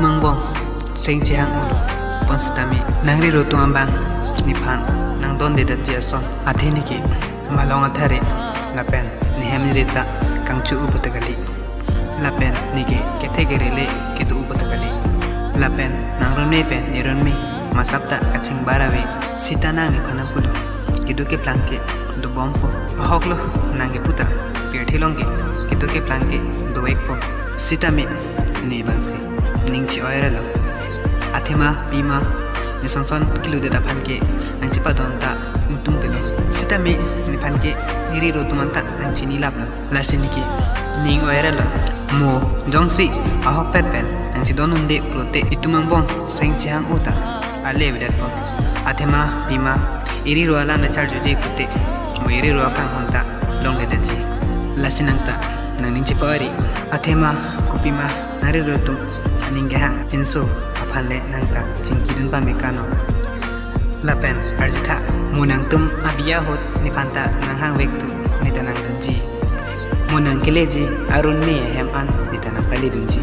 Itumang bong seng cihang ulu pon setami nangri ro tuambang nipan nang don de dat jason atheni ki malong athare lapen ni hemrita kangchu uputakali lapen nige ketegerele kitu uputakali lapen nang ronme pen nironmi masapta kaching barawe sitana ni phanapulu kidu ke planke do bompo ahoklo nange puta pirthilongke kidu ke planke do ekpo sitami ni bangsi ningsi oiralo athema bima ni songson kilo de dapanke anci padonta untung tebe sitami ni panke iri ro tumanta anci ni labla lasiniki ning oiralo mo jongsi ahok pepel anci donunde prote itumang bong seng chang uta ale bidat bong athema bima iri ro ala na charju je putte mo iri ro kang honta long de daji lasinangta nang ningsi pawari athema kupima nari ro tum aninga inso aphanle nangta chingkidun pamekano lapen arjitha munang tum abia hot nipanta nanghang wektu nitanang dunji munang keleji arun me hem an nitanang pali dunji